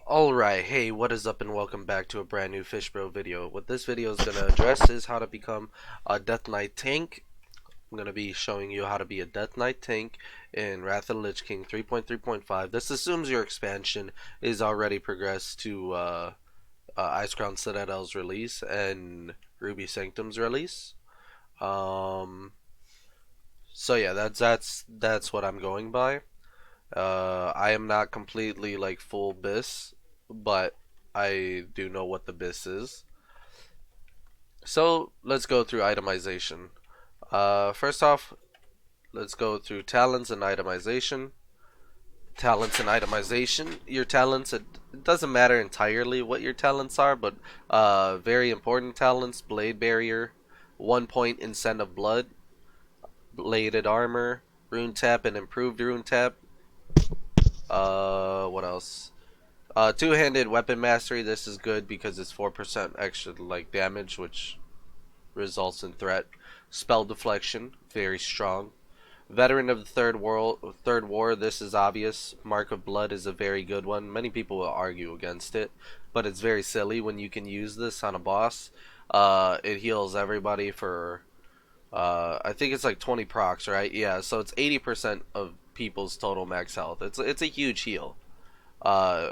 Alright, hey, what is up and welcome back to a brand new Fish Bro video. What this video is going to address is how to become a Death Knight tank. I'm going to be showing you how to be a Death Knight tank in Wrath of the Lich King 3.3.5. This assumes your expansion is already progressed to Icecrown Citadel's release and Ruby Sanctum's release. So yeah, that's what I'm going by. I am not completely like full BIS, but I do know what the BIS is. So let's go through itemization. First off, let's go through talents and itemization. Talents and itemization. Your talents, it doesn't matter entirely what your talents are, but very important talents: blade barrier, 1 point in Scent of Blood, bladed armor, rune tap and improved rune tap. What else? Two-handed weapon mastery. This is good because it's 4% extra like damage, which results in threat. Spell deflection, very strong. Veteran of the Third War. This is obvious. Mark of Blood is a very good one. Many people will argue against it, but it's very silly when you can use this on a boss. It heals everybody for I think it's like 20 procs, right? Yeah, so it's 80% of people's total max health. It's a huge heal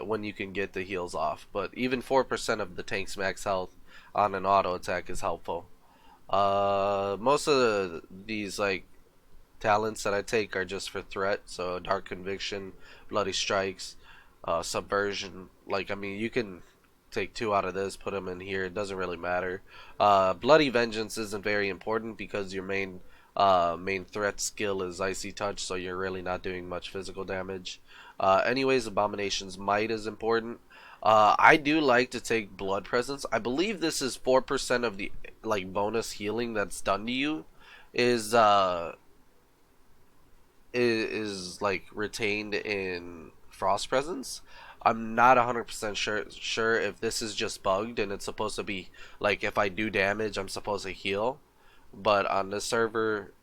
when you can get the heals off. But even 4% of the tank's max health on an auto attack is helpful. Most of these like talents that I take are just for threat. So Dark Conviction, Bloody Strikes, Subversion. Like, I mean, you can take two out of this, put them in here. It doesn't really matter. Bloody Vengeance isn't very important because your main threat skill is Icy Touch, so you're really not doing much physical damage. Anyways, Abomination's Might is important. I do like to take Blood Presence. I believe this is 4% of the like bonus healing that's done to you is like retained in Frost Presence. I'm not 100% sure if this is just bugged and it's supposed to be like if I do damage I'm supposed to heal, but on this server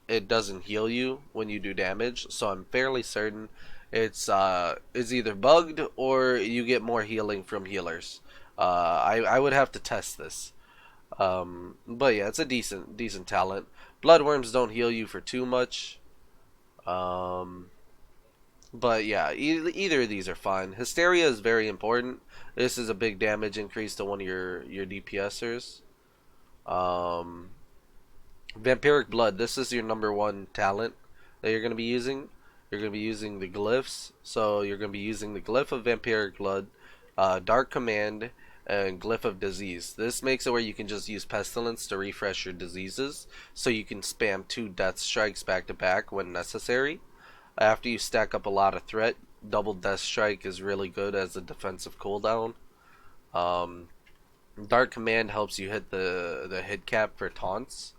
it doesn't heal you when you do damage, so I'm fairly certain it's either bugged or you get more healing from healers. I would have to test this. But yeah, it's a decent talent. Bloodworms don't heal you for too much. Um, but yeah, either of these are fine. Hysteria is very important. This is a big damage increase to one of your DPSers. Um, Vampiric Blood. This is your #1 talent that you're going to be using. You're going to be using the glyphs. So you're going to be using the glyph of Vampiric Blood, Dark Command, and Glyph of Disease. This makes it where you can just use Pestilence to refresh your diseases. So you can spam 2 Death Strikes back to back when necessary. After you stack up a lot of threat, double Death Strike is really good as a defensive cooldown. Um, Dark Command helps you hit the hit cap for taunts.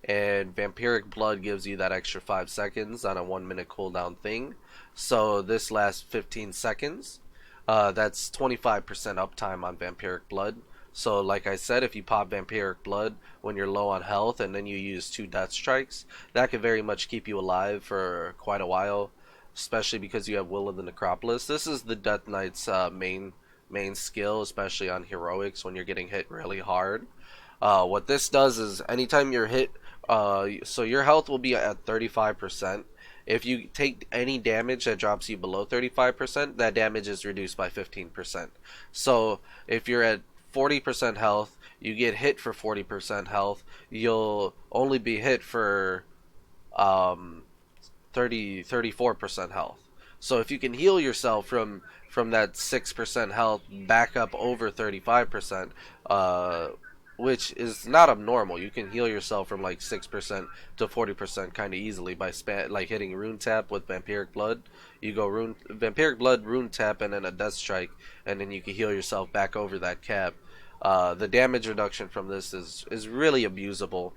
And Vampiric Blood gives you that extra 5 seconds on a 1-minute cooldown thing. So this lasts 15 seconds. That's 25% uptime on Vampiric Blood. So like I said, if you pop Vampiric Blood when you're low on health and then you use 2 Death Strikes, that could very much keep you alive for quite a while, especially because you have Will of the Necropolis. This is the Death Knight's main skill, especially on heroics when you're getting hit really hard. What this does is anytime you're hit, so your health will be at 35%. If you take any damage that drops you below 35%, that damage is reduced by 15%. So if you're at 40% health, you get hit for 40% health, you'll only be hit for um, 34% health. So if you can heal yourself from that 6% health back up over 35%, which is not abnormal. You can heal yourself from like 6% to 40% kind of easily by like hitting rune tap with Vampiric Blood. You go Vampiric Blood, rune tap, and then a Death Strike, and then you can heal yourself back over that cap. The damage reduction from this is really abusable.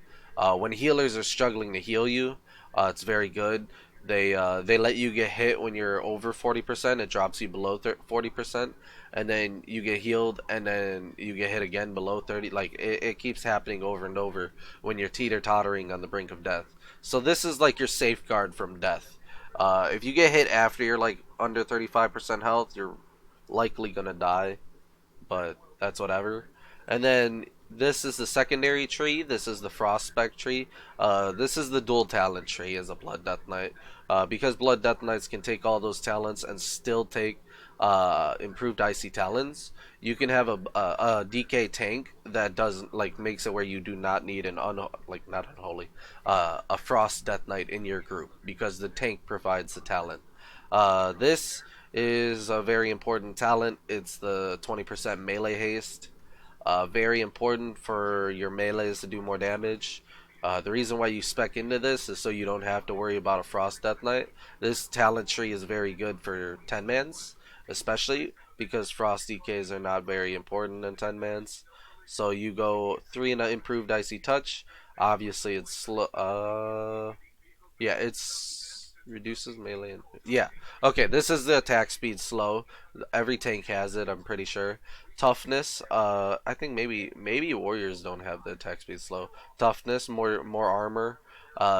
When healers are struggling to heal you, it's very good. They let you get hit when you're over 40%. It drops you below 40%, and then you get healed, and then you get hit again below 30. Like it keeps happening over and over when you're teeter-tottering on the brink of death. So this is like your safeguard from death. If you get hit after you're like under 35% health, likely gonna die, but that's whatever. And then this is the secondary tree. This is the frost spec tree. This is the dual talent tree as a blood death knight. Because blood death knights can take all those talents and still take improved icy talons. You can have a DK tank that doesn't like makes it where you do not need an like not unholy a frost death knight in your group because the tank provides the talent. This is a very important talent. It's the 20% melee haste. Very important for your melees to do more damage. The reason why you spec into this is so you don't have to worry about a Frost Death Knight. This talent tree is very good for 10-mans, especially because Frost DKs are not very important in 10-mans. So you go 3 in an improved Icy Touch. Obviously, it's slow. Yeah, it's reduces melee. Yeah. Okay, this is the attack speed slow. Every tank has it, I'm pretty sure. Toughness, I think maybe warriors don't have the attack speed slow. Toughness, more armor.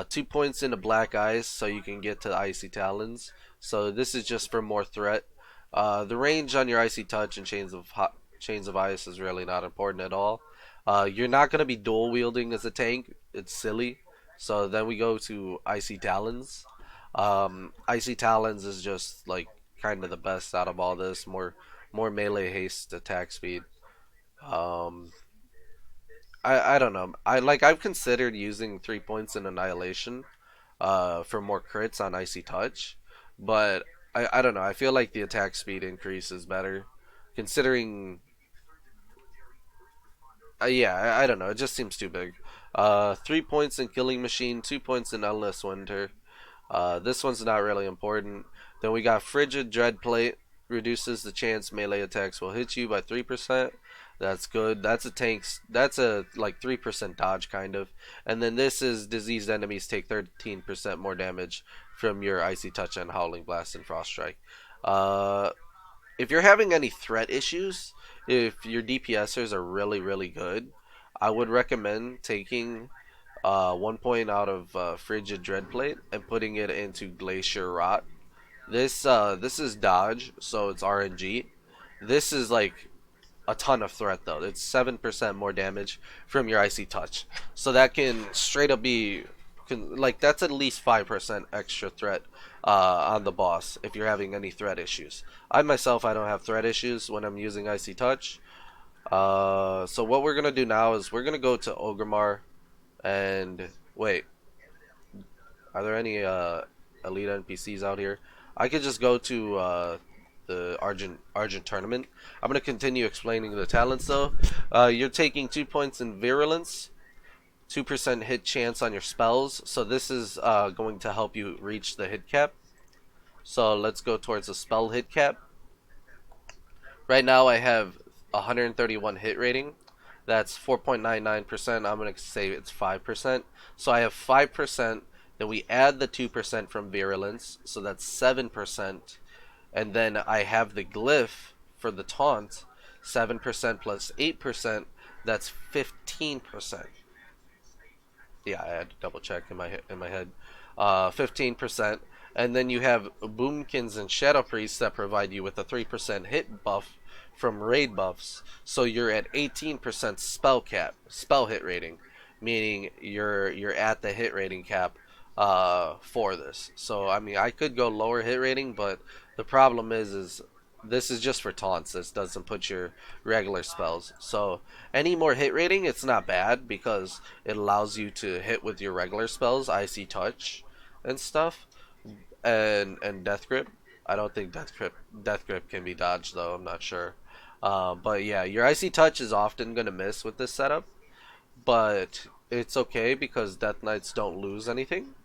2 points into black eyes so you can get to icy talons. So this is just for more threat. The range on your icy touch and chains of ice is really not important at all. You're not gonna be dual wielding as a tank. It's silly. So then we go to Icy Talons. Icy Talons is just like kind of the best out of all this. More melee haste, attack speed. Um, I don't know. I've considered using 3 points in Annihilation, for more crits on Icy Touch, but I don't know. I feel like the attack speed increase is better, considering. Yeah, I don't know. It just seems too big. 3 points in Killing Machine, 2 points in Endless Winter. This one's not really important. Then we got Frigid Dreadplate. Reduces the chance melee attacks will hit you by 3%. That's good. That's a tank's. That's a like 3% dodge kind of. And then this is diseased enemies take 13% more damage from your Icy Touch and Howling Blast and Frost Strike. Uh, if you're having any threat issues, if your DPSers are really good, I would recommend taking 1 point out of Frigid Dreadplate and putting it into Glacier Rot. This is dodge, so it's RNG. This is like a ton of threat though. It's 7% more damage from your icy touch, so that can straight up be like that's at least 5% extra threat on the boss if you're having any threat issues. I myself I don't have threat issues when I'm using icy touch. So what we're gonna do now is we're gonna go to Ogremar and wait. Are there any elite NPCs out here? I could just go to the Argent tournament. I'm gonna continue explaining the talents though. You're taking 2 points in virulence, 2% hit chance on your spells. So this is going to help you reach the hit cap. So let's go towards the spell hit cap. Right now I have 131 hit rating. That's 4.99%. I'm going to say it's 5%. So I have 5%. Then we add the 2% from virulence. So that's 7%. And then I have the glyph for the taunt. 7% plus 8%. That's 15%. Yeah, I had to double check in my head. 15%, and then you have Boomkins and Shadow Priests that provide you with a 3% hit buff from raid buffs. So you're at 18% spell hit rating, meaning you're at the hit rating cap for this. So I mean, I could go lower hit rating, but the problem is this is just for taunts. This doesn't put your regular spells. So any more hit rating, it's not bad because it allows you to hit with your regular spells, Icy Touch, and stuff, and Death Grip. I don't think Death Grip can be dodged though. I'm not sure. But yeah, your Icy Touch is often gonna miss with this setup, but it's okay because Death Knights don't lose anything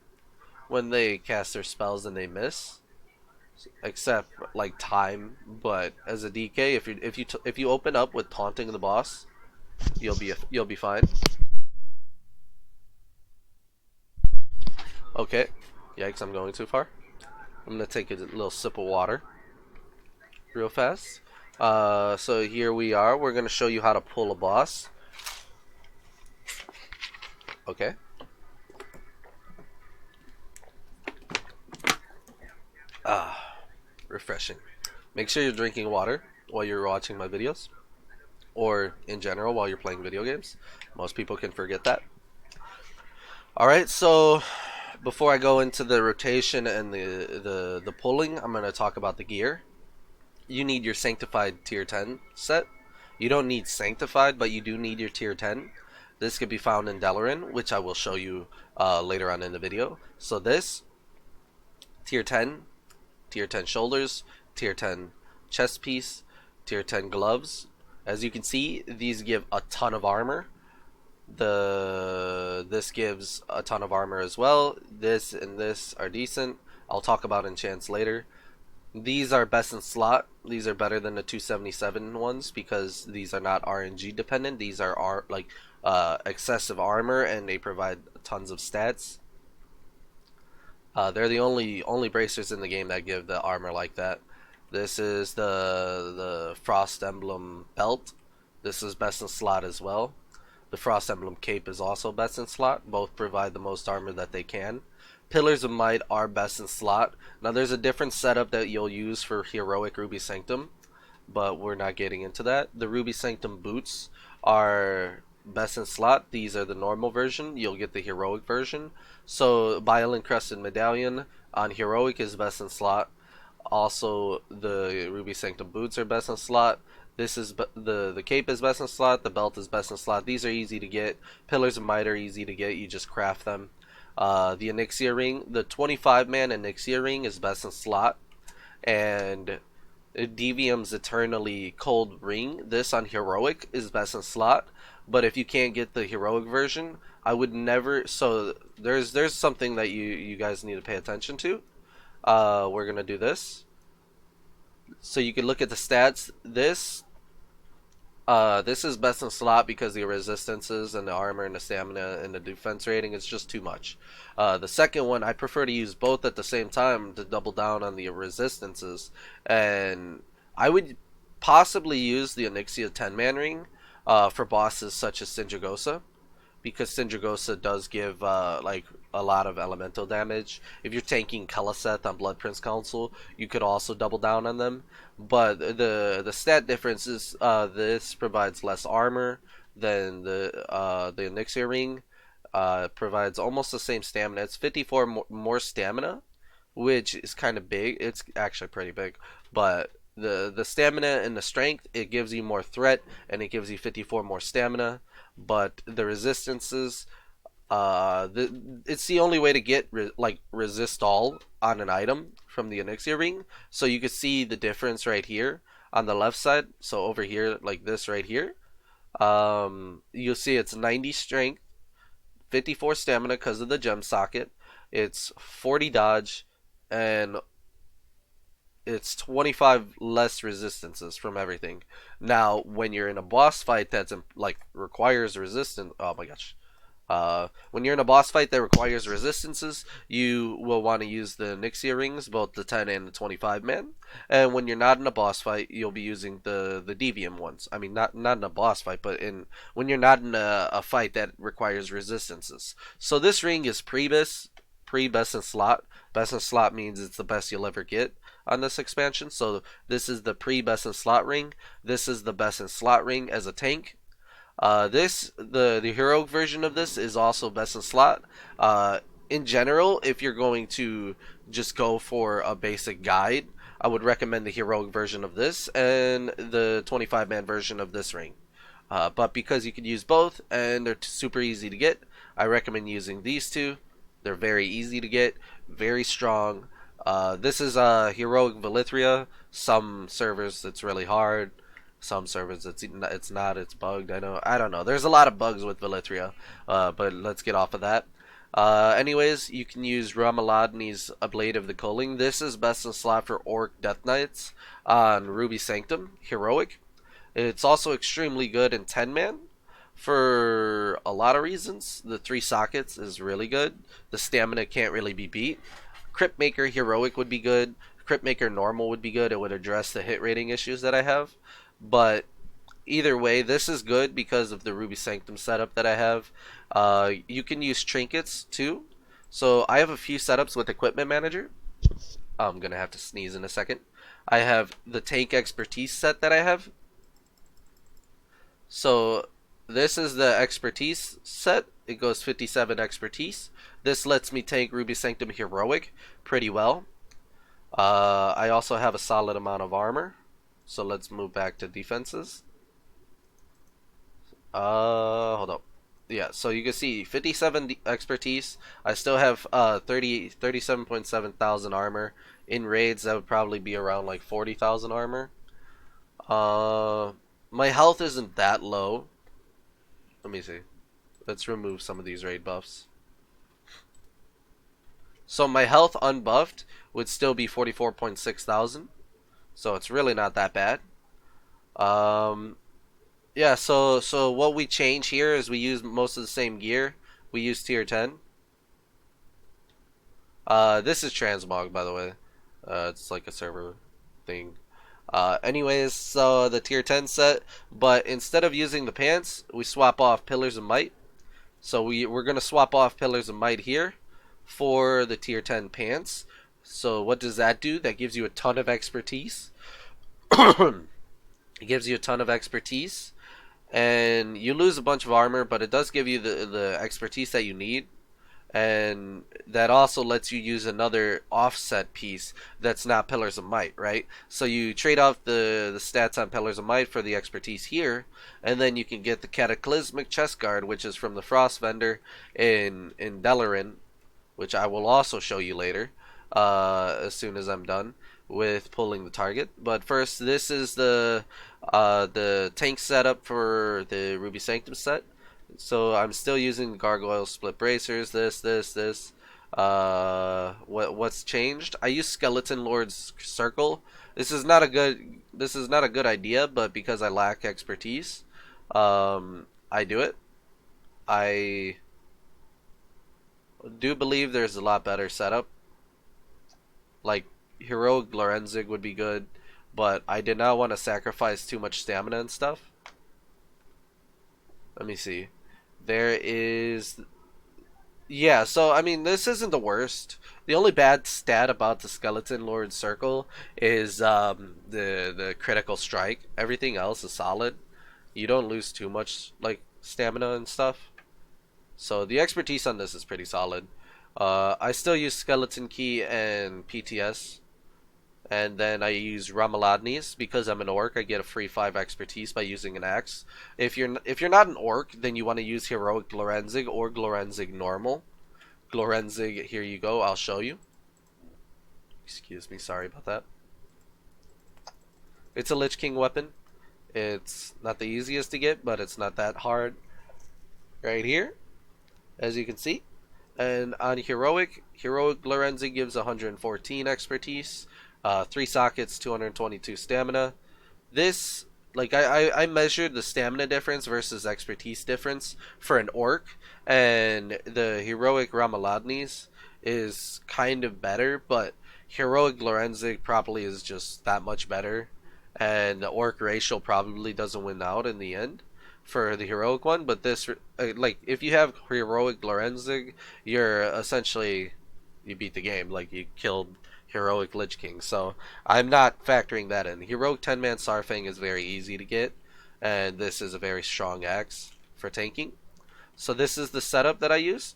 when they cast their spells and they miss, except like time. But as a DK, if you open up with taunting the boss, you'll be fine. Okay, yikes! I'm going too far. I'm gonna take a little sip of water real fast. So here we are. We're gonna show you how to pull a boss. Okay. Ah, refreshing. Make sure you're drinking water. while you're watching my videos, or in general while you're playing video games. Most people can forget that. Alright, so before I go into the rotation and the pulling, I'm going to talk about the gear. You need your Sanctified tier 10 set. You don't need Sanctified, but you do need your tier 10. This can be found in Dalaran, which I will show you later on in the video. So this, tier 10, tier 10 shoulders, tier 10 chest piece, tier 10 gloves. As you can see, these give a ton of armor. This gives a ton of armor as well. This and this are decent. I'll talk about enchants later. These are best in slot. These are better than the 277 ones because these are not RNG dependent. These are like excessive armor, and they provide tons of stats. They're the only bracers in the game that give the armor like that. This is the Frost Emblem belt. This is best in slot as well. The Frost Emblem cape is also best in slot. Both provide the most armor that they can. Pillars of Might are best in slot. Now there's a different setup that you'll use for Heroic Ruby Sanctum, but we're not getting into that. The Ruby Sanctum boots are best in slot. These are the normal version. You'll get the heroic version. So Bile Encrusted Medallion on heroic is best in slot. Also, the Ruby Sanctum boots are best in slot. This is the cape is best in slot. The belt is best in slot. These are easy to get. Pillars of Might are easy to get. You just craft them. The Onyxia ring, the 25-man Onyxia ring is best in slot, and DVM's Eternally Cold ring, this on heroic is best in slot. But if you can't get the heroic version, I would never. So there's something that you guys need to pay attention to. We're gonna do this, so you can look at the stats. This is best in slot because the resistances and the armor and the stamina and the defense rating is just too much. The second one, I prefer to use both at the same time to double down on the resistances, and I would possibly use the Onyxia 10-man ring for bosses such as Sindragosa, because Sindragosa does give like a lot of elemental damage. If you're tanking Keliseth on Blood Prince Council, you could also double down on them. But the stat difference is this provides less armor than the Onyxia ring. Provides almost the same stamina. It's 54 more stamina, which is kind of big. It's actually pretty big, but the stamina and the strength, it gives you more threat, and it gives you 54 more stamina. But the resistances, it's the only way to get resist all on an item from the Onyxia ring. So you can see the difference right here on the left side. So over here, like this right here, you'll see it's 90 strength, 54 stamina because of the gem socket. It's 40 dodge, and it's 25 less resistances from everything. Now, when you're in a boss fight that's like requires resistance, oh my gosh. When you're in a boss fight that requires resistances, you will want to use the Onyxia rings, both the 10 and the 25 man. And when you're not in a boss fight, you'll be using the DVM ones. I mean, not in a boss fight, but when you're not in a fight that requires resistances. So this ring is pre-best in slot. Best in slot means it's the best you'll ever get on this expansion. So this is the pre-best in slot ring. This is the best in slot ring as a tank. The heroic version of this is also best in slot. In general, if you're going to just go for a basic guide, I would recommend the heroic version of this and the 25-man version of this ring. But because you can use both and they're super easy to get, I recommend using these two. They're very easy to get, very strong. This is heroic Velithria. Some servers it's really hard. Some servers it's not. It's bugged. I don't know. There's a lot of bugs with Velithria. But let's get off of that. Anyways, you can use Ramaladni's A Blade of the Culling. This is best in slot for Orc Death Knights on Ruby Sanctum heroic. It's also extremely good in 10-man. For a lot of reasons. The 3 sockets is really good. The stamina can't really be beat. Crypt Maker heroic would be good. Crypt Maker normal would be good. It would address the hit rating issues that I have. But either way, this is good because of the Ruby Sanctum setup that I have. You can use trinkets too. So I have a few setups with Equipment Manager. I'm gonna have to sneeze in a second. I have the tank expertise set that I have. So this is the expertise set. It goes 57 expertise. This lets me tank Ruby Sanctum Heroic pretty well. I also have a solid amount of armor. So let's move back to defenses. Hold up. Yeah, so you can see 57 expertise. I still have 37.7 thousand armor. In raids, that would probably be around like 40,000 armor. Uh, my health isn't that low. Let me see. Let's remove some of these raid buffs. So my health unbuffed would still be 44.6 thousand. So it's really not that bad. Um, yeah, so what we change here is we use most of the same gear. We use tier 10. This is transmog, by the way. It's like a server thing. Anyways, so the tier 10 set, but instead of using the pants, we swap off Pillars of Might. So we're gonna swap off Pillars of Might here for the tier 10 pants. So what does that do? That gives you a ton of expertise. It gives you a ton of expertise, and you lose a bunch of armor, but it does give you the expertise that you need. And that also lets you use another offset piece that's not Pillars of Might, right? So you trade off the stats on Pillars of Might for the expertise here, and then you can get the Cataclysmic Chest Guard, which is from the Frost vendor in Delaran, which I will also show you later, as soon as I'm done with pulling the target. But first, this is the tank setup for the Ruby Sanctum set. So I'm still using Gargoyle Split Bracers. This. What's changed? I use Skeleton Lord's Circle. This is not a good idea, but because I lack expertise, I do it. I do believe there's a lot better setup. Like Heroic Glorenzig would be good, but I did not want to sacrifice too much stamina and stuff. Let me see. There is... Yeah, so I mean, this isn't the worst. The only bad stat about the Skeleton Lord Circle is the critical strike. Everything else is solid. You don't lose too much like stamina and stuff. So the expertise on this is pretty solid. I still use Skeleton Key and PTS. And then I use Ramaladni's because I'm an orc. I get a free 5 expertise by using an axe. If you're not an orc, then you want to use Heroic Glorenzig or Glorenzig normal. Glorenzig, here you go. I'll show you. Excuse me, sorry about that. It's a Lich King weapon. It's not the easiest to get, but it's not that hard. Right here, as you can see. And on Heroic Glorenzig gives 114 expertise. 3 sockets, 222 stamina. This, like, I measured the stamina difference versus expertise difference for an orc, and the Heroic Ramaladni's is kind of better, but Heroic Glorenzig probably is just that much better, and the orc racial probably doesn't win out in the end for the heroic one. But this, like, if you have Heroic Glorenzig, you're essentially, you beat the game, like you killed Heroic Lich King. So I'm not factoring that in. Heroic 10-man Sarfang is very easy to get, and this is a very strong axe for tanking. So this is the setup that I use.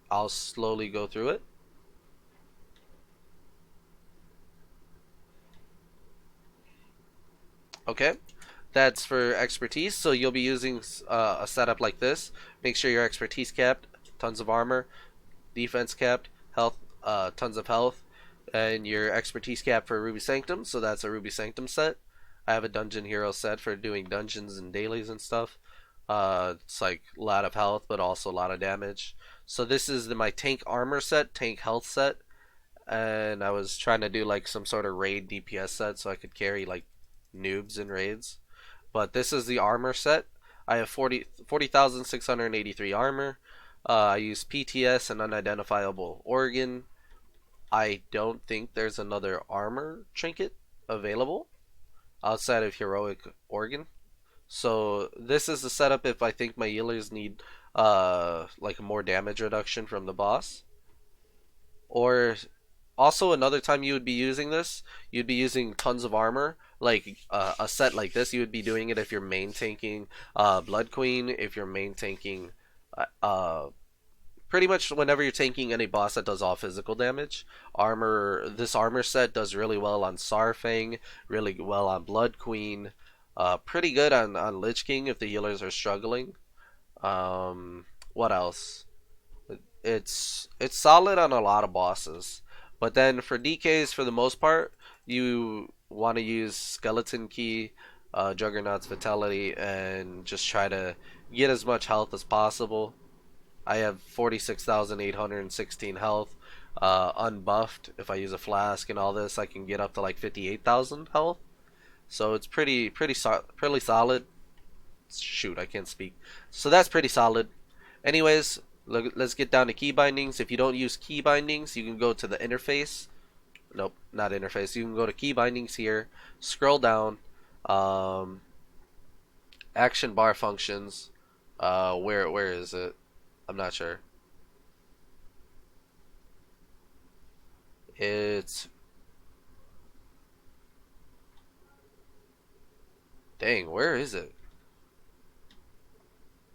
I'll slowly go through it. Okay, that's for expertise. So you'll be using a setup like this. Make sure your expertise capped, tons of armor, defense capped, health, tons of health, and your expertise cap for Ruby Sanctum. So that's a Ruby Sanctum set. I have a dungeon hero set for doing dungeons and dailies and stuff. It's like a lot of health, but also a lot of damage. So this is my tank armor set, tank health set, and I was trying to do like some sort of raid DPS set so I could carry like noobs in raids. But this is the armor set. I have 40,683 armor. I use PTS and unidentifiable organ. I don't think there's another armor trinket available outside of heroic organ. So this is the setup if I think my healers need like more damage reduction from the boss, or Also, another time you would be using this, you'd be using tons of armor. Like a set like this, you would be doing it if you're main tanking Blood Queen, if you're main tanking pretty much whenever you're tanking any boss that does all physical damage. This armor set does really well on Sarfang, really well on Blood Queen, pretty good on Lich King if the healers are struggling. What else? It's solid on a lot of bosses, but then for DKs, for the most part, you want to use Skeleton Key, Juggernaut's Vitality, and just try to get as much health as possible. I have 46,816 health, unbuffed. If I use a flask and all this, I can get up to like 58,000 health. So it's pretty solid. Shoot, I can't speak. So that's pretty solid. Anyways, let's get down to key bindings. If you don't use key bindings, you can go to the interface. Nope, not interface. You can go to key bindings here. Scroll down. Um, Action bar functions. Where is it? I'm not sure. It's dang. Where is it?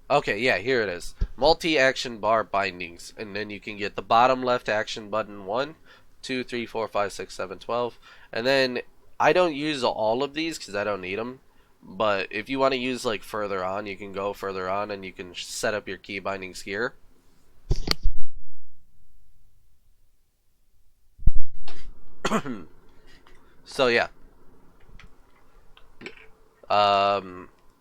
Okay, yeah, here it is. Multi-action bar bindings, and then you can get the bottom left action button 1, 2, 3, 4, 5, 6, 7, 12, and then I don't use all of these because I don't need them. But if you want to use like further on, you can go further on and you can set up your key bindings here. So yeah,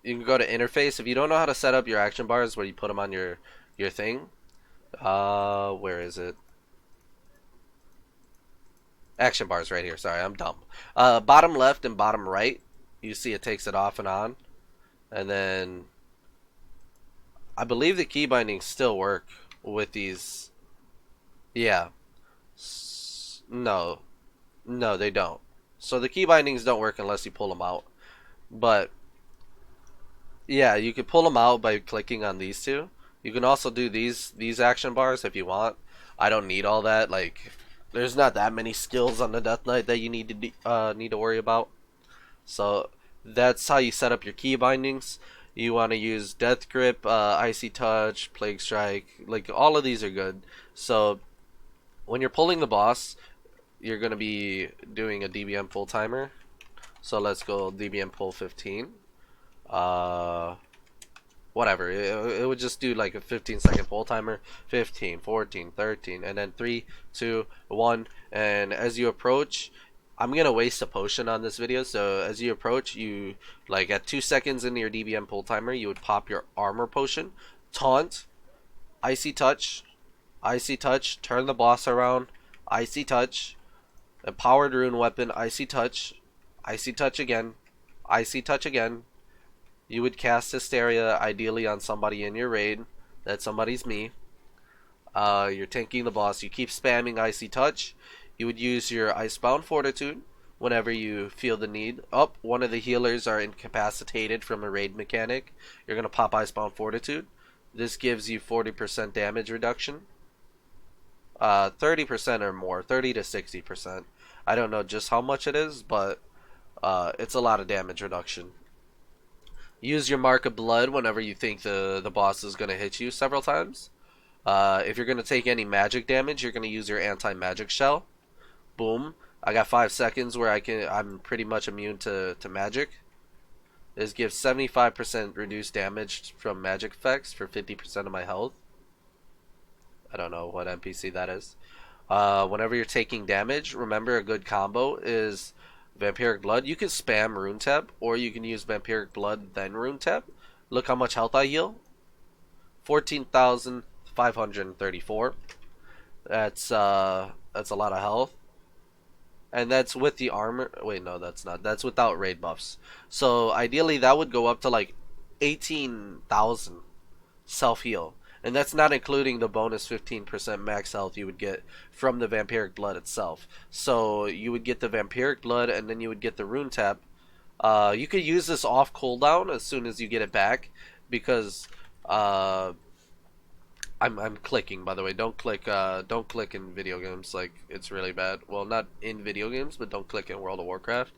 you can go to interface. If you don't know how to set up your action bars, where you put them on your thing, where is it? Action bars right here. Sorry, I'm dumb. Bottom left and bottom right, you see it takes it off and on, and then I believe the key bindings still work with these. Yeah. No, no, they don't. So the key bindings don't work unless you pull them out. But yeah, you can pull them out by clicking on these two. You can also do these action bars if you want. I don't need all that. Like, there's not that many skills on the Death Knight that you need to worry about. So that's how you set up your key bindings. You want to use Death Grip, Icy Touch, Plague Strike. Like, all of these are good. So when you're pulling the boss, you're gonna be doing a DBM pull timer. So let's go DBM pull 15. Uh, Whatever. It would just do like a 15-second pull timer. 15, 14, 13, and then 3, 2, 1. And as you approach, I'm gonna waste a potion on this video. So as you approach, you like at 2 seconds into your DBM pull timer, you would pop your armor potion, taunt, icy touch, turn the boss around, icy touch, empowered rune weapon, icy touch again, icy touch again. You would cast Hysteria, ideally on somebody in your raid. That somebody's me. You're tanking the boss. You keep spamming Icy Touch. You would use your Icebound Fortitude whenever you feel the need. One of the healers are incapacitated from a raid mechanic. You're going to pop Icebound Fortitude. This gives you 40% damage reduction. 30% or more. 30 to 60%. I don't know just how much it is, but it's a lot of damage reduction. Use your Mark of Blood whenever you think the boss is going to hit you several times. If you're going to take any magic damage, you're going to use your anti-magic shell. Boom. I got 5 seconds where I'm pretty much immune to magic. This gives 75% reduced damage from magic effects for 50% of my health. I don't know what NPC that is. Whenever you're taking damage, remember a good combo is Vampiric Blood. You can spam Rune Tap, or you can use Vampiric Blood then Rune Tap. Look how much health I heal. 14,534. That's a lot of health. And that's with the armor. Wait, no, that's not. That's without raid buffs. So ideally that would go up to like 18,000 self-heal. And that's not including the bonus 15% max health you would get from the Vampiric Blood itself. So you would get the Vampiric Blood, and then you would get the Rune Tap. You could use this off cooldown as soon as you get it back, because I I'm clicking, by the way. Don't click in video games. Like, it's really bad. Well, not in video games, but don't click in World of Warcraft.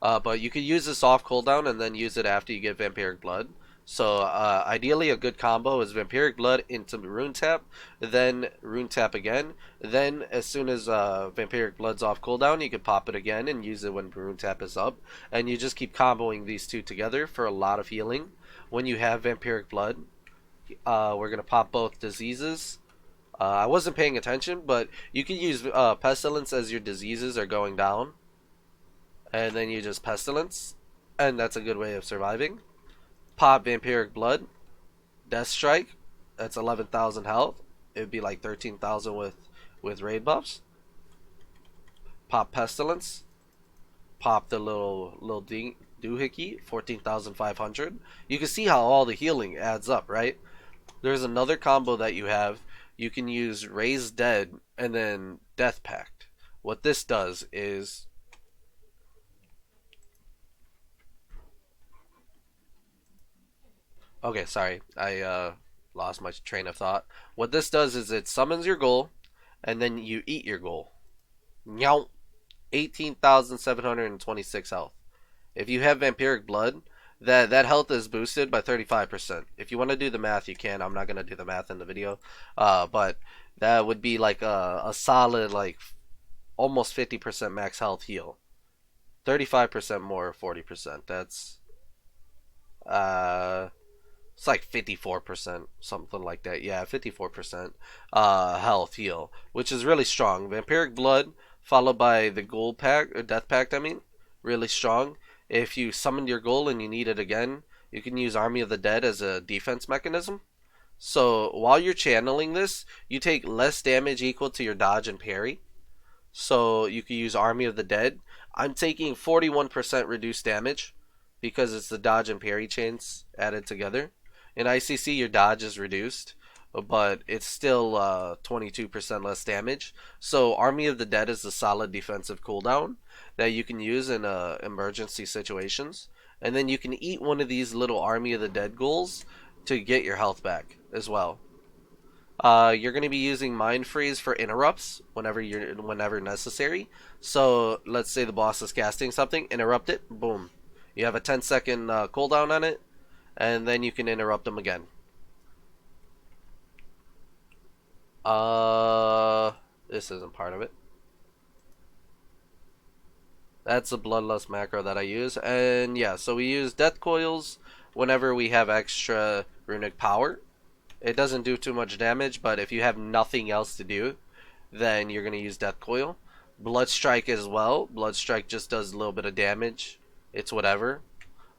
But you could use this off cooldown and then use it after you get Vampiric Blood. So ideally, a good combo is Vampiric Blood into Rune Tap, then Rune Tap again. Then as soon as Vampiric Blood's off cooldown, you can pop it again and use it when Rune Tap is up. And you just keep comboing these two together for a lot of healing. When you have Vampiric Blood, we're going to pop both diseases. I wasn't paying attention, but you can use Pestilence as your diseases are going down. And then you just Pestilence, and that's a good way of surviving. Pop Vampiric Blood, Death Strike, that's 11,000 health. It would be like 13,000 with raid buffs. Pop Pestilence, pop the little doohickey, 14,500. You can see how all the healing adds up, right? There's another combo that you have. You can use Raise Dead and then Death Pact. What this does is, okay, sorry, I lost my train of thought. What this does is it summons your goal, and then you eat your goal. Meow, 18,726 health. If you have Vampiric Blood, that health is boosted by 35%. If you want to do the math, you can. I'm not gonna do the math in the video, but that would be like a solid like almost 50% max health heal. 35% more, 40%. That's uh it's like 54%, something like that. Yeah, 54% health heal, which is really strong. Vampiric Blood followed by the Gold Pact, or Death Pact, I mean, really strong. If you summoned your goal and you need it again, you can use Army of the Dead as a defense mechanism. So while you're channeling this, you take less damage equal to your dodge and parry. So you can use Army of the Dead. I'm taking 41% reduced damage because it's the dodge and parry chains added together. In ICC, your dodge is reduced, but it's still 22% less damage. So Army of the Dead is a solid defensive cooldown that you can use in emergency situations. And then you can eat one of these little Army of the Dead ghouls to get your health back as well. You're going to be using Mind Freeze for interrupts whenever necessary. So let's say the boss is casting something, interrupt it, boom. You have a 10-second cooldown on it, and then you can interrupt them again. This isn't part of it. That's a Bloodlust macro that I use. And yeah, so we use Death Coils whenever we have extra runic power. It doesn't do too much damage, but if you have nothing else to do, then you're going to use Death Coil. Bloodstrike as well. Bloodstrike just does a little bit of damage. It's whatever.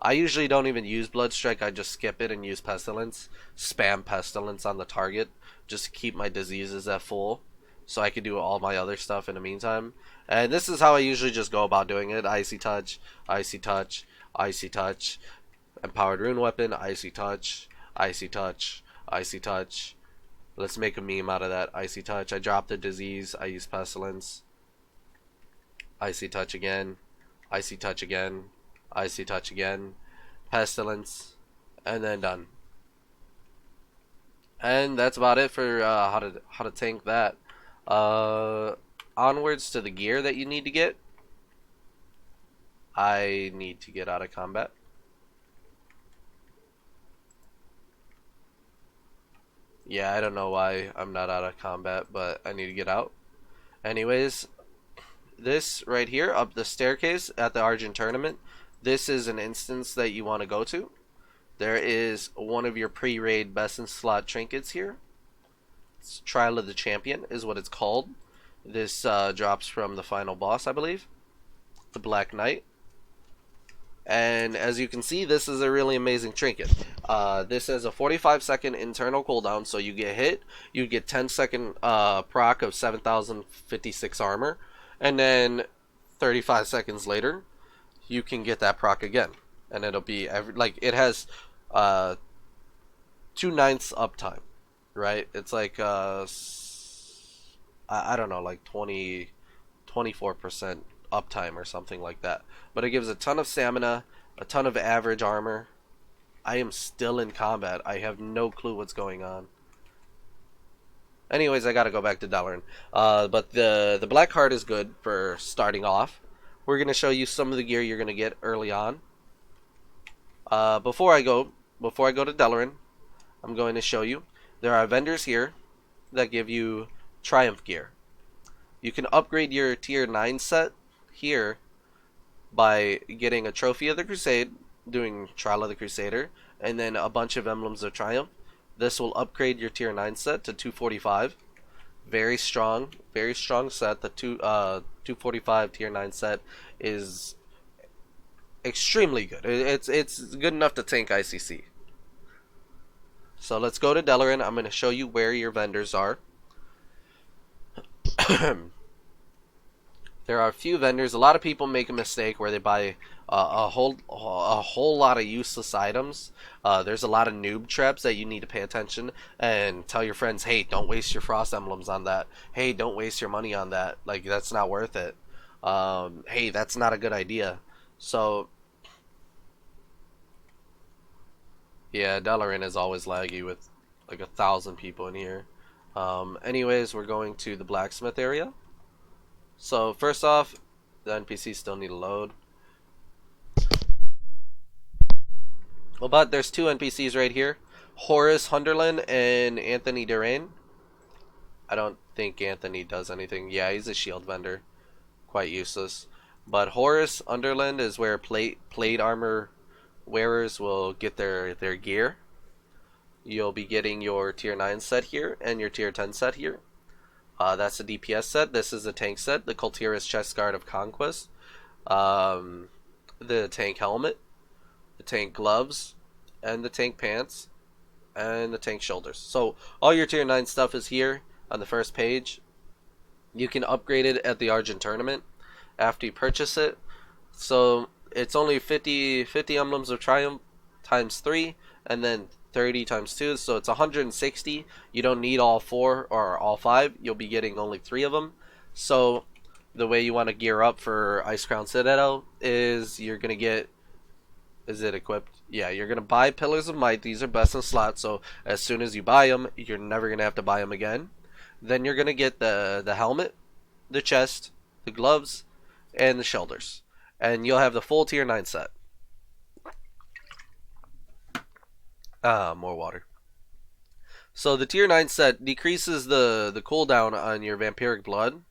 I usually don't even use Bloodstrike. I just skip it and use Pestilence. Spam Pestilence on the target. Just to keep my diseases at full. So I can do all my other stuff in the meantime. And this is how I usually just go about doing it. Icy Touch, Icy Touch, Icy Touch. Empowered Rune Weapon, Icy Touch, Icy Touch, Icy Touch. Let's make a meme out of that. Icy Touch. I drop the disease. I use Pestilence. Icy Touch again. Icy Touch again. Icy Touch again. Pestilence. And then done. And that's about it for how to tank that. Onwards to the gear that you need to get. I need to get out of combat. Yeah, I don't know why I'm not out of combat, but I need to get out. Anyways, this right here, up the staircase at the Argent Tournament, this is an instance that you want to go to. There is one of your pre-raid best in slot trinkets here. It's Trial of the Champion is what it's called. This drops from the final boss, I believe. The Black Knight. And as you can see, this is a really amazing trinket. This has a 45-second internal cooldown, so you get hit, you get 10-second proc of 7,056 armor, and then 35 seconds later, you can get that proc again, and it'll be it has 2/9 uptime, right? It's like I don't know, like 24% uptime or something like that. But it gives a ton of stamina, a ton of average armor. I am still in combat. I have no clue what's going on. Anyways, I gotta go back to Dalaran. But the black card is good for starting off. We're gonna show you some of the gear you're gonna get early on. Before I go to Dalaran, I'm going to show you there are vendors here that give you Triumph gear. You can upgrade your tier 9 set here by getting a Trophy of the Crusade, doing Trial of the Crusader, and then a bunch of Emblems of Triumph. This will upgrade your tier 9 set to 245. Very strong set. The 245 tier 9 set is extremely good. It's good enough to tank ICC. So let's go to Dalaran. I'm going to show you where your vendors are. There are a few vendors. A lot of people make a mistake where they buy a whole lot of useless items. There's a lot of noob traps that you need to pay attention and tell your friends, hey, don't waste your frost emblems on that. Hey, don't waste your money on that. Like, that's not worth it. Hey, that's not a good idea. So yeah, Dalaran is always laggy with like 1,000 people in here. Anyways, we're going to the blacksmith area. So first off, the NPCs still need to load. Well, but there's two NPCs right here. Horace Hunderland and Anthony Durain. I don't think Anthony does anything. Yeah, he's a shield vendor. Quite useless. But Horace Hunderland is where plate armor wearers will get their gear. You'll be getting your tier 9 set here and your tier 10 set here. That's a DPS set. This is a tank set. The Kultir's Chest Guard of Conquest. The tank helmet. The tank gloves. And the tank pants. And the tank shoulders. So all your tier 9 stuff is here on the first page. You can upgrade it at the Argent tournament after you purchase it. So it's only 50 emblems of Triumph times 3 and then 30 times 2, so it's 160. You don't need all 4 or all 5. You'll be getting only 3 of them. So the way you want to gear up for Ice Crown Citadel is you're going to get, is it equipped? Yeah, you're going to buy Pillars of Might. These are best in slot, so as soon as you buy them, you're never going to have to buy them again. Then you're going to get the helmet, the chest, the gloves, and the shoulders. And you'll have the full tier 9 set. More water. So the tier 9 set decreases the cooldown on your vampiric blood.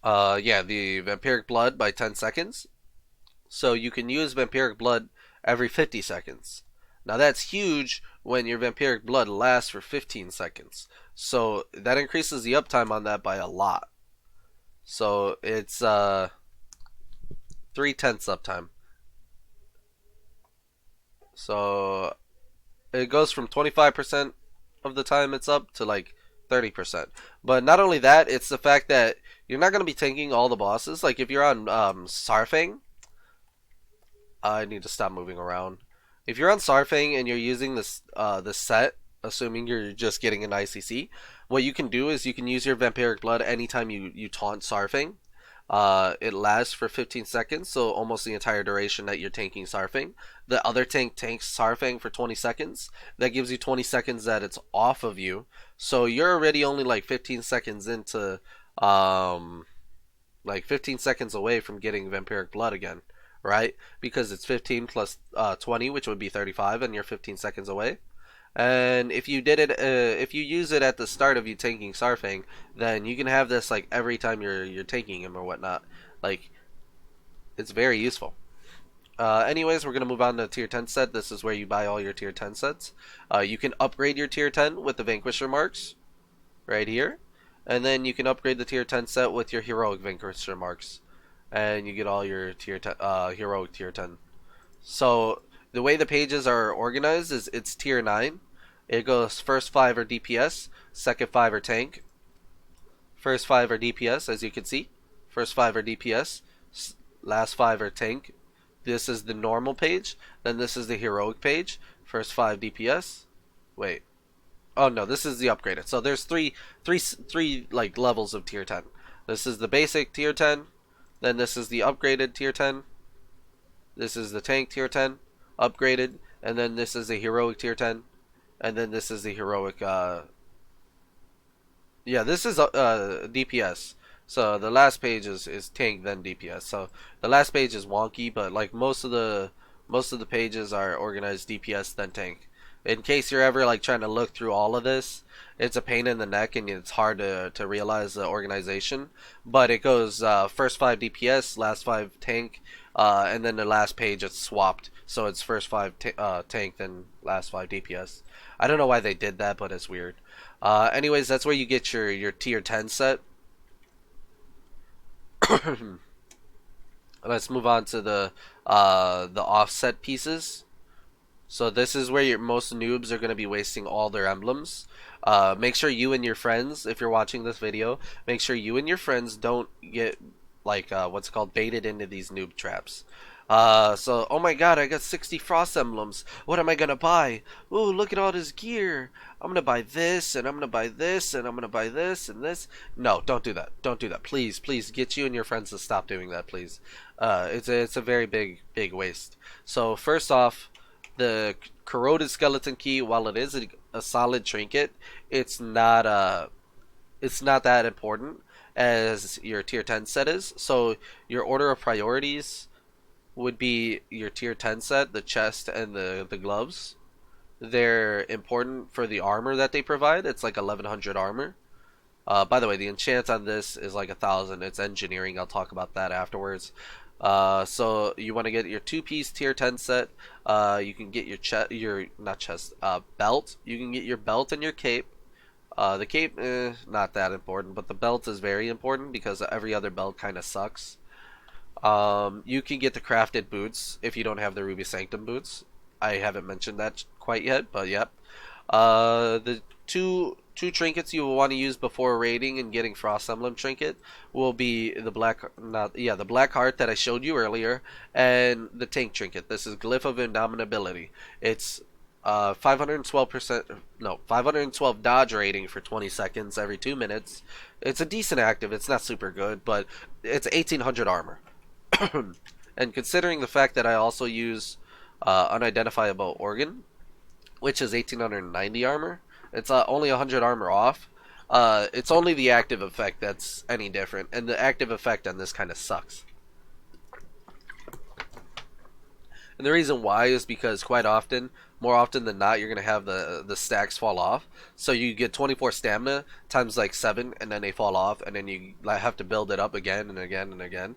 Yeah, the vampiric blood by 10 seconds. So you can use vampiric blood every 50 seconds. Now that's huge when your vampiric blood lasts for 15 seconds. So that increases the uptime on that by a lot. So it's 3/10 uptime. So it goes from 25% of the time it's up to like 30%. But not only that, it's the fact that you're not going to be tanking all the bosses. Like if you're on Sarfang, I need to stop moving around. If you're on Sarfang and you're using this set, assuming you're just getting an ICC, what you can do is you can use your vampiric blood anytime you taunt Sarfang. It lasts for 15 seconds, so almost the entire duration that you're tanking Sarfang. The other tank tanks Sarfang for 20 seconds. That gives you 20 seconds that it's off of you. So you're already only like 15 seconds into, like 15 seconds away from getting vampiric blood again, right? Because it's 15 plus 20, which would be 35, and you're 15 seconds away. And if you did it, if you use it at the start of you tanking Sarfang, then you can have this like every time you're tanking him or whatnot. Like, it's very useful. Anyways, we're gonna move on to tier 10 set. This is where you buy all your tier 10 sets. You can upgrade your tier 10 with the Vanquisher marks, right here, and then you can upgrade the tier 10 set with your heroic Vanquisher marks, and you get all your tier 10, heroic tier 10. So the way the pages are organized is it's tier 9. It goes first 5 are DPS, second 5 are tank. First 5 are DPS, as you can see. First 5 are DPS, last 5 are tank. This is the normal page. Then this is the heroic page. First 5 DPS. Wait. Oh no, this is the upgraded. So there's three like levels of tier 10. This is the basic tier 10. Then this is the upgraded tier 10. This is the tank tier 10, upgraded, and then this is a heroic tier 10. and then this is the heroic. Yeah, this is DPS. So the last page is tank then DPS. So the last page is wonky, but like most of the pages are organized DPS then tank. In case you're ever like trying to look through all of this, it's a pain in the neck and it's hard to realize the organization. But it goes first five DPS, last five tank, and then the last page it's swapped. So it's first five tank, then last five DPS. I don't know why they did that, but it's weird. Anyways, that's where you get your tier 10 set. Let's move on to the offset pieces. So this is where your most noobs are going to be wasting all their emblems. Make sure you and your friends, if you're watching this video, make sure you and your friends don't get like what's called baited into these noob traps. So, oh my god, I got 60 frost emblems. What am I gonna buy? Ooh, look at all this gear. I'm gonna buy this, and I'm gonna buy this, and I'm gonna buy this, and this. No, don't do that. Don't do that. Please, please, get you and your friends to stop doing that, please. It's a very big waste. So, first off, the corroded skeleton key, while it is a solid trinket, it's not that important as your tier 10 set is. So your order of priorities would be your tier 10 set, the chest and the gloves. They're important for the armor that they provide. It's like 1100 armor. By the way, the enchant on this is like 1000. It's engineering. I'll talk about that afterwards. So you want to get your two-piece tier 10 set. You can get your not chest, belt. You can get your belt and your cape. The cape, not that important, but the belt is very important because every other belt kind of sucks. You can get the crafted boots if you don't have the Ruby Sanctum boots. I haven't mentioned that quite yet, but yep. The two trinkets you will want to use before raiding and getting Frost Emblem trinket will be the the black heart that I showed you earlier, and the tank trinket. This is Glyph of Indomitability. It's 512 dodge rating for 20 seconds every 2 minutes. It's a decent active. It's not super good, but it's 1800 armor. And considering the fact that I also use unidentifiable organ, which is 1890 armor, it's only 100 armor off. It's only the active effect that's any different, and the active effect on this kind of sucks. And the reason why is because more often than not, you're going to have the stacks fall off. So you get 24 stamina times like 7, and then they fall off, and then you have to build it up again and again and again.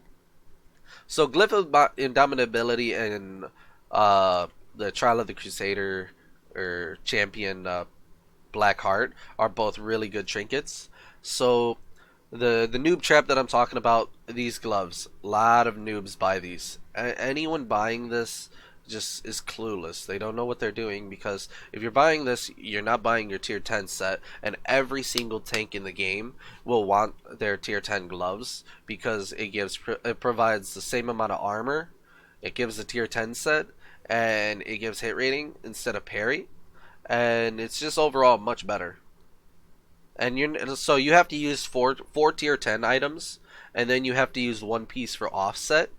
So Glyph of Indomitability and the Trial of the Crusader or Champion Black Heart are both really good trinkets. So the noob trap that I'm talking about, these gloves, a lot of noobs buy these. Anyone buying this just is clueless. They don't know what they're doing, because if you're buying this, you're not buying your tier 10 set, and every single tank in the game will want their tier 10 gloves because it provides the same amount of armor. It gives a tier 10 set, and it gives hit rating instead of parry, and it's just overall much better. And you have to use four tier 10 items, and then you have to use one piece for offset.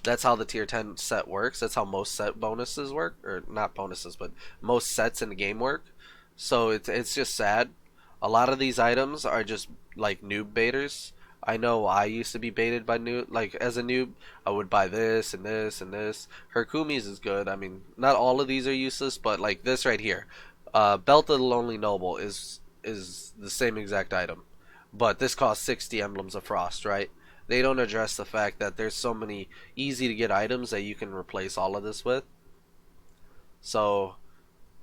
That's how the tier 10 set works. That's how most set bonuses work, or not bonuses, but most sets in the game work. So it's just sad. A lot of these items are just like noob baiters. I know I used to be baited by noob. Like as a noob, I would buy this and this and this. Hercules is good. I mean, not all of these are useless, but like this right here, Belt of the Lonely Noble is the same exact item, but this costs 60 emblems of frost, right? They don't address the fact that there's so many easy to get items that you can replace all of this with. So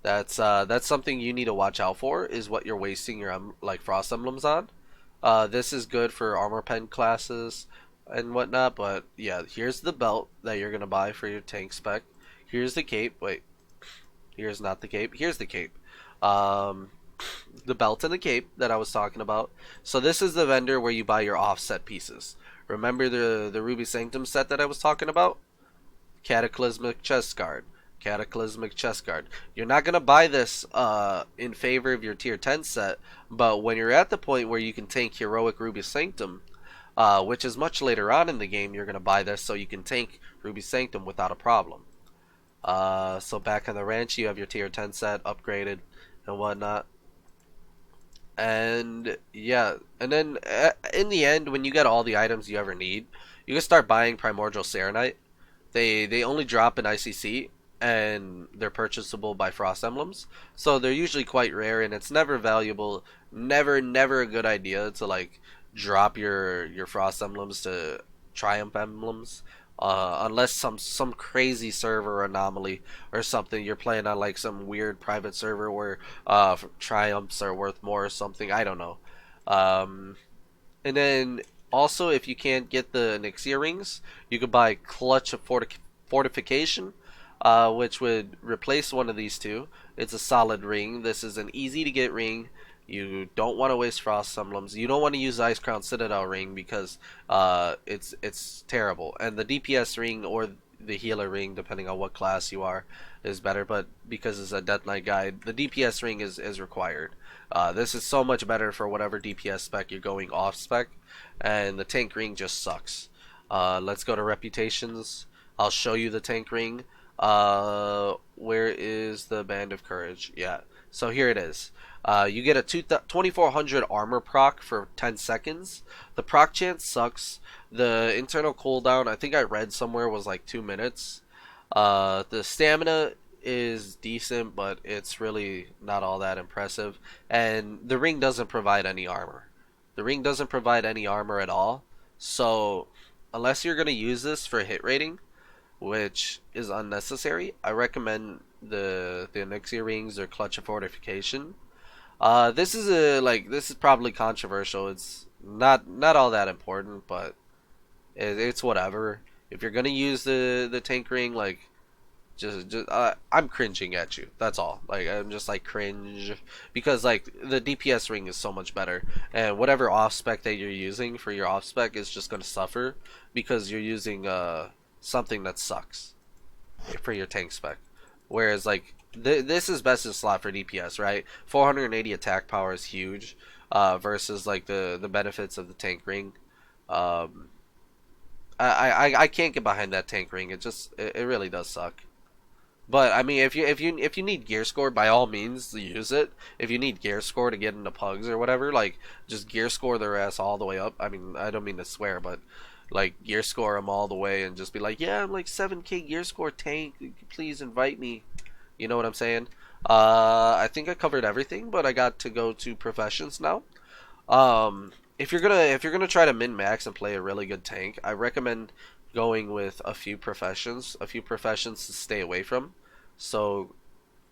that's something you need to watch out for, is what you're wasting your like frost emblems on. This is good for armor pen classes and whatnot, but yeah, here's the belt that you're gonna buy for your tank spec. Here's the cape. Wait, here's not the cape. Here's the cape. Um, the belt and the cape that I was talking about. So this is the vendor where you buy your offset pieces. Remember the Ruby Sanctum set that I was talking about? Cataclysmic chest guard. Cataclysmic chest guard. You're not going to buy this in favor of your tier 10 set, but when you're at the point where you can tank heroic Ruby Sanctum, which is much later on in the game, you're going to buy this so you can tank Ruby Sanctum without a problem. So back on the ranch, you have your tier 10 set upgraded, and whatnot. And yeah, and then in the end, when you get all the items you ever need, you can start buying Primordial Serenite. They only drop in ICC, and they're purchasable by Frost Emblems, so they're usually quite rare, and it's never valuable. Never a good idea to like drop your Frost Emblems to Triumph Emblems, unless some crazy server anomaly or something. You're playing on like some weird private server where Triumphs are worth more or something. I don't know. Um, and then also, if you can't get the Nixia rings, you could buy Clutch of Fortification, which would replace one of these two. It's a solid ring. This is an easy to get ring. You don't want to waste Frost Emblems. You don't want to use Ice Crown Citadel ring because it's terrible. And the DPS ring or the healer ring, depending on what class you are, is better. But because it's a Death Knight guide, the DPS ring is required. This is so much better for whatever DPS spec you're going off spec, and the tank ring just sucks. Let's go to reputations. I'll show you the tank ring. Where is the Band of Courage? Yeah, so here it is. You get a 2400 armor proc for 10 seconds. The proc chance sucks. The internal cooldown, I think I read somewhere, was like 2 minutes. The stamina is decent, but it's really not all that impressive. And the ring doesn't provide any armor. The ring doesn't provide any armor at all. So, unless you're going to use this for hit rating, which is unnecessary, I recommend the Onyxia rings or Clutch of Fortification. This is probably controversial. It's not all that important, but it's whatever. If you're gonna use the tank ring, like just I'm cringing at you. That's all. Like I'm just like cringe because like the DPS ring is so much better, and whatever off spec that you're using for your off spec is just gonna suffer because you're using something that sucks for your tank spec. Whereas like this is best in slot for DPS, right? 480 attack power is huge, versus like the benefits of the tank ring. Um, I can't get behind that tank ring. It really does suck. But I mean, if you need gear score, by all means use it. If you need gear score to get into pugs or whatever, like just gear score their ass all the way up. I mean, I don't mean to swear, but like gear score them all the way and just be like, yeah, I'm like 7K gear score tank. Please invite me. You know what I'm saying? I think I covered everything, but I got to go to professions now. If you're gonna try to min max and play a really good tank, I recommend going with a few professions to stay away from. So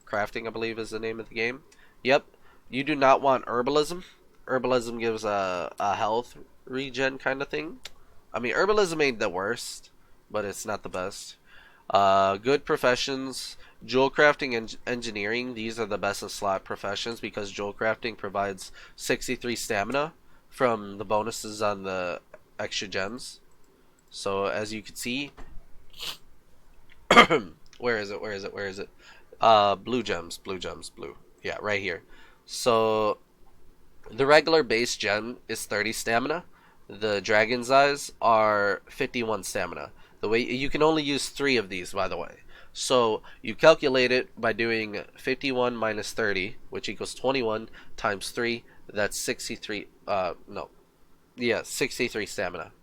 crafting, I believe, is the name of the game. Yep, you do not want herbalism. Herbalism gives a health regen kind of thing. I mean, herbalism ain't the worst, but it's not the best. Good professions, jewel crafting and engineering. These are the best in slot professions because jewel crafting provides 63 stamina from the bonuses on the extra gems. So as you can see, where is it? Where is it? Where is it? Blue gems, blue gems, blue. Yeah, right here. So the regular base gem is 30 stamina. The dragon's eyes are 51 stamina. The way you can only use 3 of these, by the way. So you calculate it by doing 51 minus 30, which equals 21 times 3. That's 63. No, yeah, 63 stamina.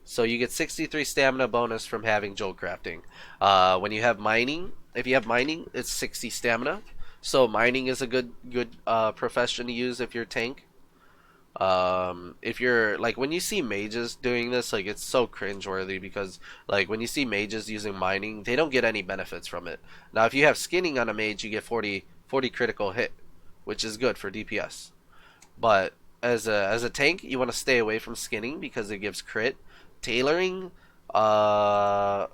So you get 63 stamina bonus from having jewel crafting. When you have mining, if you have mining, it's 60 stamina. So mining is a good profession to use if you're tank. If you're like when you see mages doing this, like it's so cringeworthy because like when you see mages using mining, they don't get any benefits from it. Now, if you have skinning on a mage, you get 40 critical hit, which is good for DPS. But as a tank, you want to stay away from skinning because it gives crit. Tailoring, I'm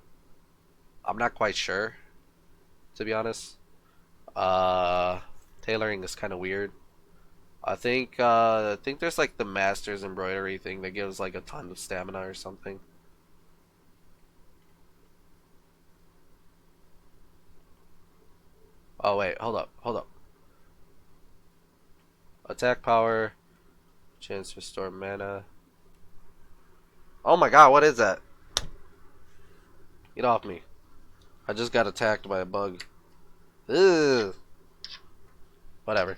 not quite sure, to be honest. Uh, Tailoring is kind of weird. I think there's like the Masters embroidery thing that gives like a ton of stamina or something. Oh wait, hold up. Attack power, chance to restore mana. Oh my god, what is that? Get off me. I just got attacked by a bug. Ugh. whatever.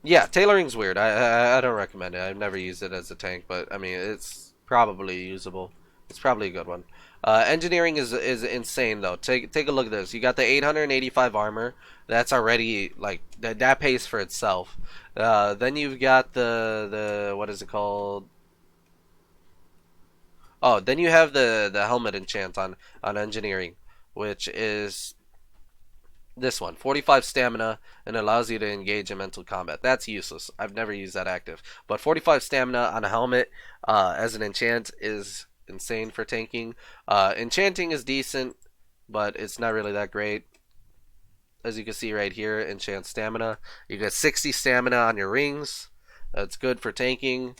Yeah, tailoring's weird. I don't recommend it. I've never used it as a tank, but I mean it's probably usable. It's probably a good one. Engineering is insane though. Take a look at this. You got the 885 armor. That's already like that pays for itself. Then you've got the what is it called? Oh, then you have the helmet enchant on engineering, which is this one, 45 stamina, and allows you to engage in mental combat. That's useless. I've never used that active. But 45 stamina on a helmet as an enchant is insane for tanking. Enchanting is decent, but it's not really that great. As you can see right here, enchant stamina. You get 60 stamina on your rings. That's good for tanking.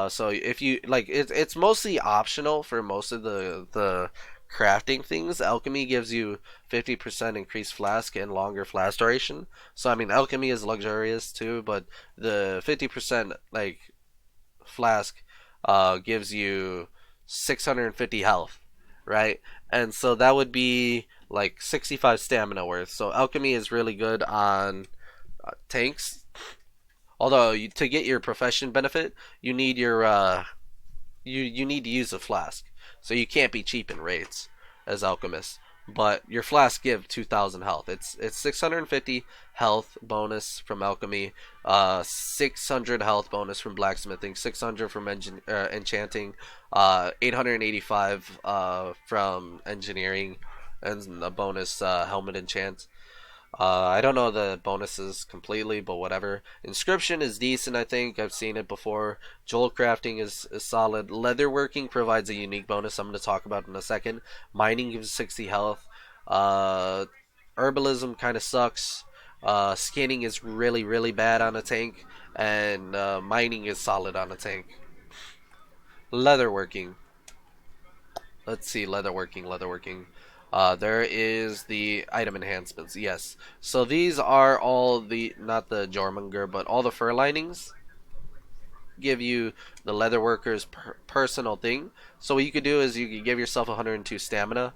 So if you like, it's mostly optional for most of the crafting things. Alchemy gives you 50% increased flask and longer flask duration. So I mean, alchemy is luxurious too, but the 50% like flask gives you 650 health, right? And so that would be like 65 stamina worth. So alchemy is really good on tanks. Although to get your profession benefit, you need your you need to use a flask, so you can't be cheap in raids as alchemist. But your flask give 2,000 health. It's 650 health bonus from alchemy, 600 health bonus from blacksmithing, 600 from enchanting, 885 from engineering, and a bonus helmet enchant. I don't know the bonuses completely, but whatever. Inscription is decent, I think. I've seen it before. Joel crafting is solid. Leatherworking provides a unique bonus I'm going to talk about in a second. Mining gives 60 health. Uh, Herbalism kind of sucks. Skinning is really, really bad on a tank. And mining is solid on a tank. Leatherworking. Let's see, leatherworking. There is the item enhancements. Yes. So these are all the, not the Jormunger, but all the fur linings give you the leatherworker's personal thing. So what you could do is you could give yourself 102 stamina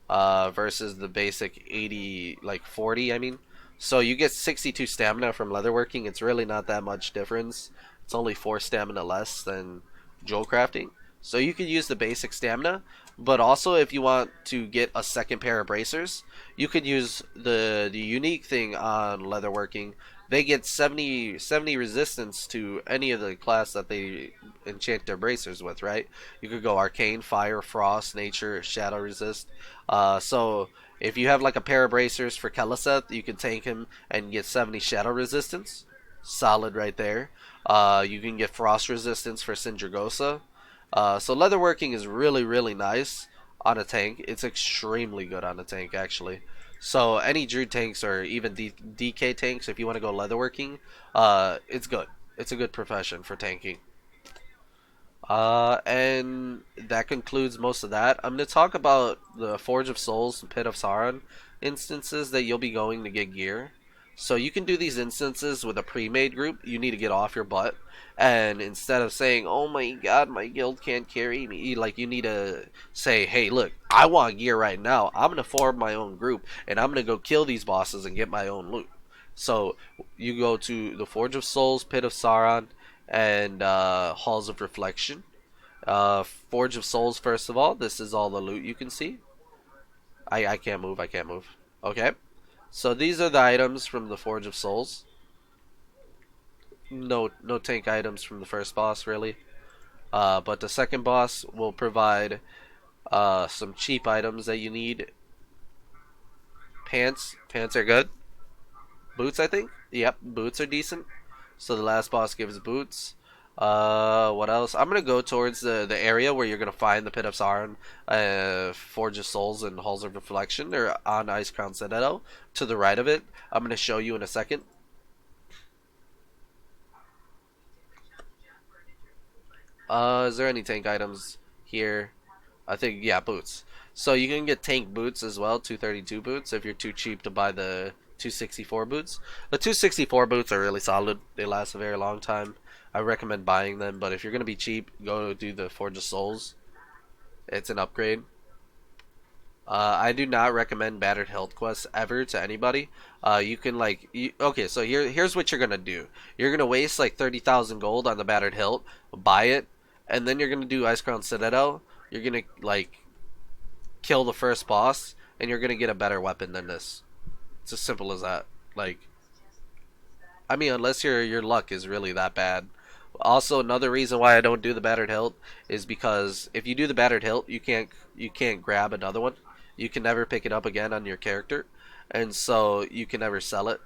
versus the basic 80, like 40, I mean. So you get 62 stamina from leatherworking. It's really not that much difference. It's only 4 stamina less than jewel crafting. So you could use the basic stamina, but also if you want to get a second pair of bracers, you could use the unique thing on leatherworking. They get 70 resistance to any of the class that they enchant their bracers with, right? You could go arcane, fire, frost, nature, shadow resist. So if you have like a pair of bracers for Keliseth, you can tank him and get 70 shadow resistance. Solid right there. You can get frost resistance for Sindragosa. So leatherworking is really, really nice on a tank. It's extremely good on a tank, actually. So any Druid tanks or even DK tanks, if you want to go leatherworking, it's good. It's a good profession for tanking. And that concludes most of that. I'm going to talk about the Forge of Souls and Pit of Sauron instances that you'll be going to get gear. So you can do these instances with a pre-made group. You need to get off your butt. And instead of saying, oh my god, my guild can't carry me, like you need to say, hey, look, I want gear right now. I'm going to form my own group. And I'm going to go kill these bosses and get my own loot. So you go to the Forge of Souls, Pit of Sauron, and Halls of Reflection. Forge of Souls, first of all. This is all the loot you can see. I can't move. I can't move. Okay. So these are the items from the Forge of Souls. No tank items from the first boss, really. But the second boss will provide some cheap items that you need. Pants are good. Boots, I think. Yep, boots are decent. So the last boss gives boots. What else? I'm gonna go towards the area where you're gonna find the Pit of Sauron, Forge of Souls, and Halls of Reflection. They're on Icecrown Citadel. To the right of it, I'm gonna show you in a second. Is there any tank items here? I think, yeah, boots. So you can get tank boots as well, 232 boots, if you're too cheap to buy the 264 boots. The 264 boots are really solid. They last a very long time. I recommend buying them, but if you're going to be cheap, go do the Forge of Souls. It's an upgrade. I do not recommend battered health quests ever to anybody. You can like, okay, so here's what you're gonna do. You're gonna waste like 30,000 gold on the battered hilt, buy it, and then you're gonna do Ice Crown Citadel. You're gonna like kill the first boss, and you're gonna get a better weapon than this. It's as simple as that. Like, I mean, unless your luck is really that bad. Also, another reason why I don't do the battered hilt is because if you do the battered hilt, you can't grab another one. You can never pick it up again on your character, and so you can never sell it.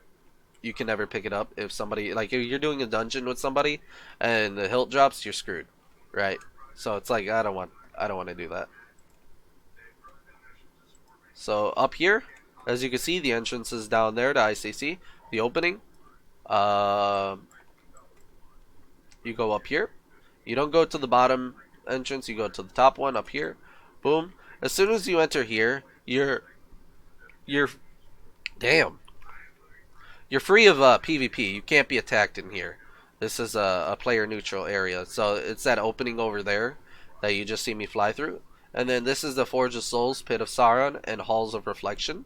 You can never pick it up if somebody like if you're doing a dungeon with somebody, and the hilt drops, you're screwed, right? So it's like I don't want to do that. So up here, as you can see, the entrance is down there to ICC, the opening. Uh, you go up here. You don't go to the bottom entrance. You go to the top one up here. Boom. As soon as you enter here, you're damn. You're free of PvP. You can't be attacked in here. This is a player neutral area. So it's that opening over there that you just see me fly through. And then this is the Forge of Souls, Pit of Sauron, and Halls of Reflection.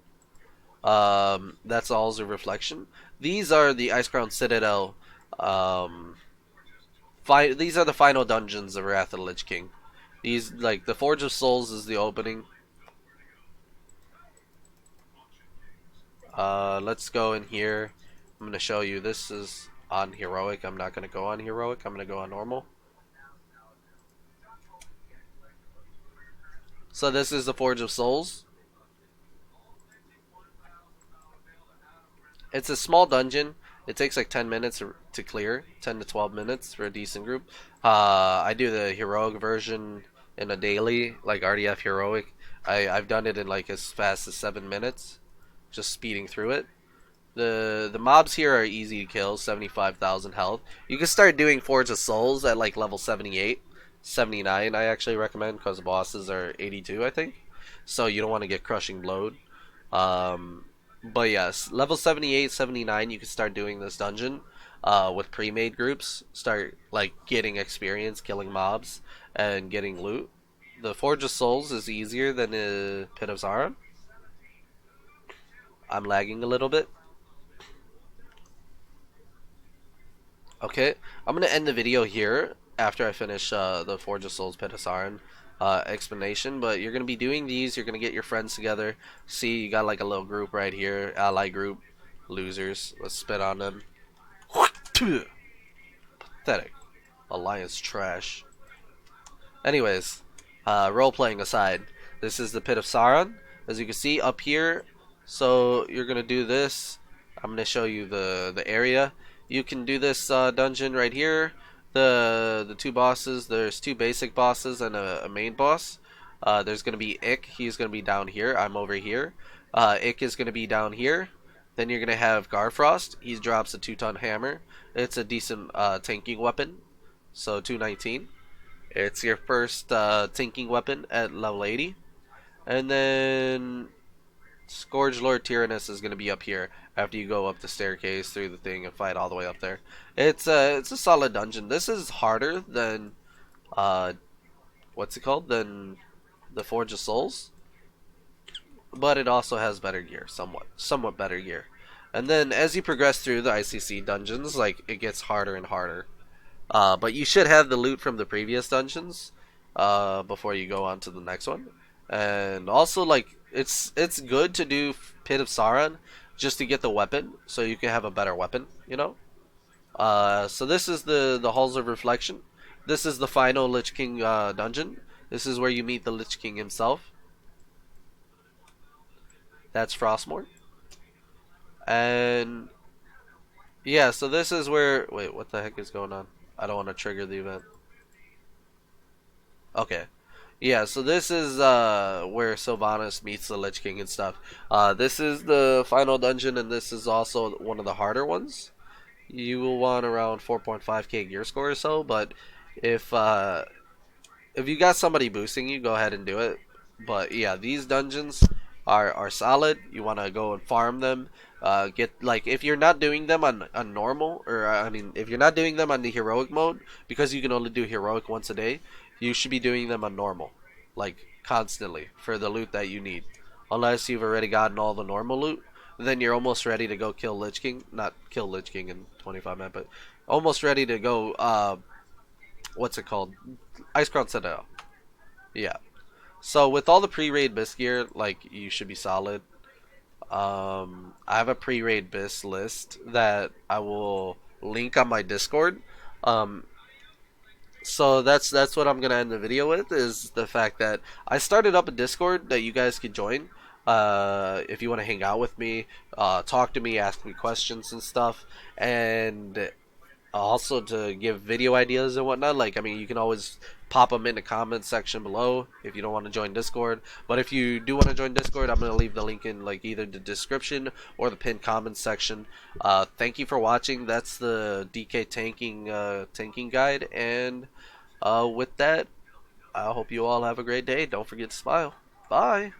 That's Halls of Reflection. These are the Ice Crown Citadel. Um, these are the final dungeons of Wrath of the Lich King. These, like, the Forge of Souls is the opening. Let's go in here. I'm gonna show you. This is on heroic. I'm not gonna go on heroic. I'm gonna go on normal. So this is the Forge of Souls. It's a small dungeon. It takes like 10 minutes to clear. 10 to 12 minutes for a decent group. I do the heroic version in a daily, like RDF heroic. I've done it in like as fast as 7 minutes, just speeding through it. The mobs here are easy to kill, 75,000 health. You can start doing Forge of Souls at like level 78, 79 I actually recommend because the bosses are 82 I think. So you don't want to get crushing blowed. Um, but yes, level 78, 79 you can start doing this dungeon with pre-made groups. Start like getting experience, killing mobs, and getting loot. The Forge of Souls is easier than the Pit of Sauron. I'm lagging a little bit. Okay, I'm gonna end the video here after I finish the Forge of Souls Pit of Sauron explanation. But you're gonna be doing these. You're gonna get your friends together. See, you got like a little group right here, ally group, losers. Let's spit on them. Pathetic. Alliance trash. Anyways, role playing aside, this is the Pit of Sauron. As you can see up here, so you're gonna do this. I'm gonna show you the area. You can do this dungeon right here. The two bosses. There's two basic bosses and a main boss. There's gonna be Ick. He's gonna be down here. I'm over here. Ick is gonna be down here. Then you're gonna have Garfrost. He drops a 2-ton hammer. It's a decent tanking weapon. So 219. It's your first tanking weapon at level 80. And then Scourge Lord Tyrannus is going to be up here after you go up the staircase through the thing and fight all the way up there. It's a solid dungeon. This is harder than what's it called? Than the Forge of Souls, but it also has better gear, somewhat better gear. And then as you progress through the ICC dungeons, like it gets harder and harder. But you should have the loot from the previous dungeons before you go on to the next one. And also, like, it's good to do Pit of Sauron just to get the weapon, so you can have a better weapon, you know? So this is the Halls of Reflection. This is the final Lich King dungeon. This is where you meet the Lich King himself. That's Frostmourne. And yeah, so this is where... Wait, what the heck is going on? I don't want to trigger the event. Okay. Yeah, so this is where Sylvanas meets the Lich King and stuff. This is the final dungeon, and this is also one of the harder ones. You will want around 4.5k gear score or so, but if you got somebody boosting you, go ahead and do it. But yeah, these dungeons are solid. You want to go and farm them. Get like if you're not doing them on normal, or I mean, if you're not doing them on the heroic mode, because you can only do heroic once a day, you should be doing them on normal, like constantly for the loot that you need. unless you've already gotten all the normal loot. Then you're almost ready to go kill Lich King. Not kill Lich King in 25 minutes, but almost ready to go. What's it called? Ice Crown Citadel. Yeah. So with all the pre-raid bis gear, like you should be solid. I have a pre-raid bis list that I will link on my Discord. Um, so that's what I'm gonna end the video with, is the fact that I started up a Discord that you guys could join. If you want to hang out with me, talk to me, ask me questions and stuff, and also to give video ideas and whatnot. Like, I mean, you can always pop them in the comment section below if you don't want to join Discord. But if you do want to join Discord, I'm gonna leave the link in like either the description or the pinned comment section. Thank you for watching. That's the DK tanking guide, and with that, I hope you all have a great day. Don't forget to smile. Bye.